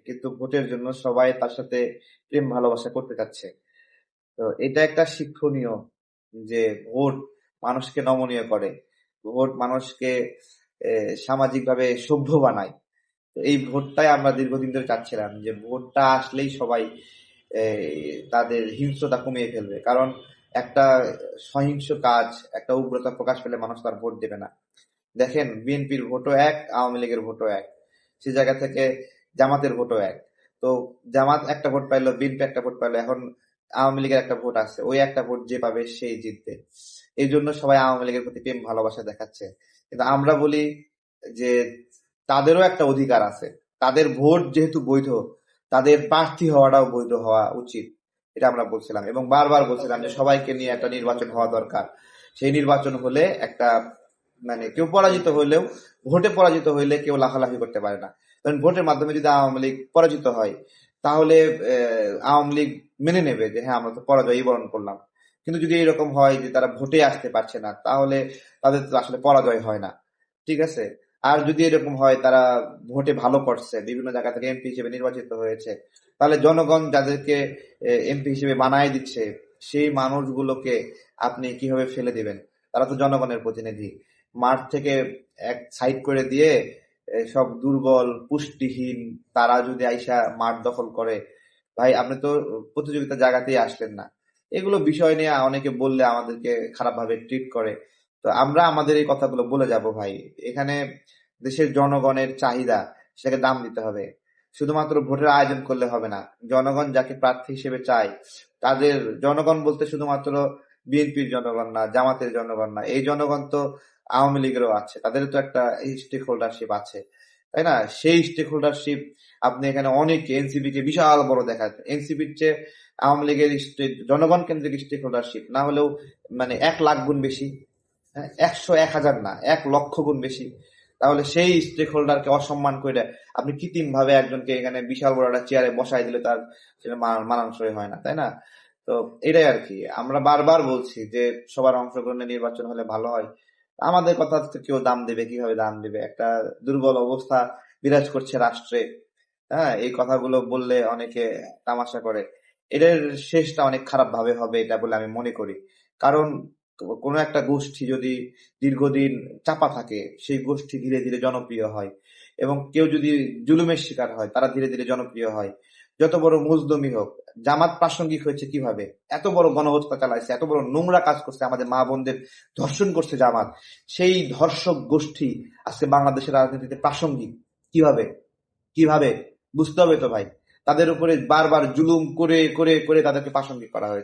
কিন্তু ভোটের জন্য সবাই তার সাথে প্রেম ভালোবাসা করতে চাচ্ছে। তো এটা একটা শিক্ষণীয় যে ভোট মানুষকে নমনীয় করে, ভোট মানুষকে সামাজিকভাবে সভ্য বানায়। তো এই ভোটটাই আমরা দীর্ঘদিন ধরে চাচ্ছিলাম যে ভোটটা আসলেই সবাই তাদের হিংস্রতা কমিয়ে ফেলবে, কারণ একটা সহিংস কাজ, একটা উগ্রতা প্রকাশ পেলে মানুষ তার ভোট দেবে না। দেখেন, বিএনপির ভোটও এক, আওয়ামী লীগের ভোটও এক, সে জায়গা থেকে জামাতের ভোটও এক। তো জামাত একটা ভোট পাইলো, বিএনপি একটা ভোট পাইলো, এখন আওয়ামী লীগের একটা ভোট আছে, ওই একটা ভোট যে পাবে সেই জিতবে। এই জন্য সবাই আওয়ামী লীগের প্রতি প্রেম ভালোবাসা দেখাচ্ছে। কিন্তু আমরা বলি যে তাদেরও একটা অধিকার আছে, তাদের ভোট যেহেতু বৈধ, তাদের প্রার্থী হওয়াটাও বৈধ হওয়া উচিত। এটা আমরা বলছিলাম এবং বারবার বলছিলাম যে সবাইকে নিয়ে একটা নির্বাচন হওয়া দরকার। সেই নির্বাচন হলে একটা, মানে কেউ পরাজিত হইলেও, ভোটে পরাজিত হইলে কেউ লাফালাফি করতে পারে না। কারণ ভোটের মাধ্যমে যদি আওয়ামী লীগ পরাজিত হয়, তাহলে আওয়ামী লীগ মেনে নেবে যে হ্যাঁ, আমরা তো পরাজয়ই বরণ করলাম। কিন্তু যদি এরকম হয় যে তারা ভোটে আসতে পারছে না, তাহলে তাদের তো আসলে পরাজয় হয় না। ঠিক আছে। আর যদি এরকম হয় তারা ভোটে ভালো করছে, বিভিন্ন জায়গা থেকে এমপি হিসেবে নির্বাচিত হয়েছে, তাহলে জনগণ যাদেরকে এমপি হিসেবে বানায় দিচ্ছে, সেই মানুষগুলোকে আপনি কিভাবে ফেলে দিবেন? তারা তো জনগণের প্রতিনিধি। মাঠ থেকে এক সাইড করে দিয়ে সব দুর্বল, পুষ্টিহীন তারা যদি আইসা মাঠ দখল করে, ভাই আপনি তো প্রতিযোগিতার জায়গাতেই আসলেন না। এগুলো বিষয় নিয়ে অনেকে বললে আমাদেরকে খারাপ ভাবে ট্রিট করে। তো আমরা আমাদের এই কথাগুলো বলে যাব ভাই। এখানে দেশের জনগণের চাহিদা, সেটাকে দাম দিতে হবে। শুধুমাত্র ভোটের আয়োজন করলে হবে না। জনগণ যাকে প্রার্থী হিসেবে চায়, তাদের, জনগণ বলতে শুধুমাত্র বিএনপির জনগণ না, জামাতের জনগণ না, এই জনগণ তো আওয়ামী লীগেরও আছে, তাদেরও তো একটা স্টেক হোল্ডারশিপ আছে, তাই না? সেই স্টেক হোল্ডারশিপ আপনি এখানে অনেক, এনসিপি কে বিশাল বড় দেখান, এনসিপির চেয়ে আওয়ামী লীগের জনগণ কেন্দ্রিক স্টেক হোল্ডারশিপ না হলেও মানে 1,00,000 গুণ বেশি, হ্যাঁ, 100, 1,000 না, 1,00,000 গুণ বেশি। তাহলে সেই স্টেক হোল্ডারকে অসম্মান করে আপনি কৃত্রিম ভাবে একজনকে এখানে বিশাল বড় একটা চেয়ারে বসাই দিলে তার সেটা মানানসই হয় না, তাই না? তো এটাই আর কি, আমরা বারবার বলছি যে সবার অংশগ্রহণে নির্বাচন হলে ভালো হয়। আমাদের কথা তো কেউ দাম দেবে, কিভাবে দাম দেবে? একটা দুর্বল অবস্থা বিরাজ করছে রাষ্ট্রে। হ্যাঁ, এই কথাগুলো বললে অনেকে তামাশা করে। এটার শেষটা অনেক খারাপ ভাবে হবে, এটা বলে আমি মনে করি। কারণ কোনো একটা গোষ্ঠী যদি দীর্ঘদিন চাপা থাকে, সেই গোষ্ঠী ধীরে ধীরে জনপ্রিয় হয়, এবং কেউ যদি জুলুমের শিকার হয়, তারা ধীরে ধীরে জনপ্রিয় হয়। যত বড় মুজদমি হোক, জামাত প্রাসঙ্গিক হয়েছে কিভাবে? এত বড় গণহত্যা চালাইছে, এত বড় নোংরা কাজ করছে, আমাদের মা বোনদের ধর্ষণ করছে জামাত। সেই ধর্ষক গোষ্ঠী আজকে বাংলাদেশের রাজনীতিতে প্রাসঙ্গিক কিভাবে? কিভাবে? বুঝতে হবে তো ভাই। তাদের উপরে বারবার জুলুম করে করে করে তাদেরকে প্রাসঙ্গিক করা হয়েছে।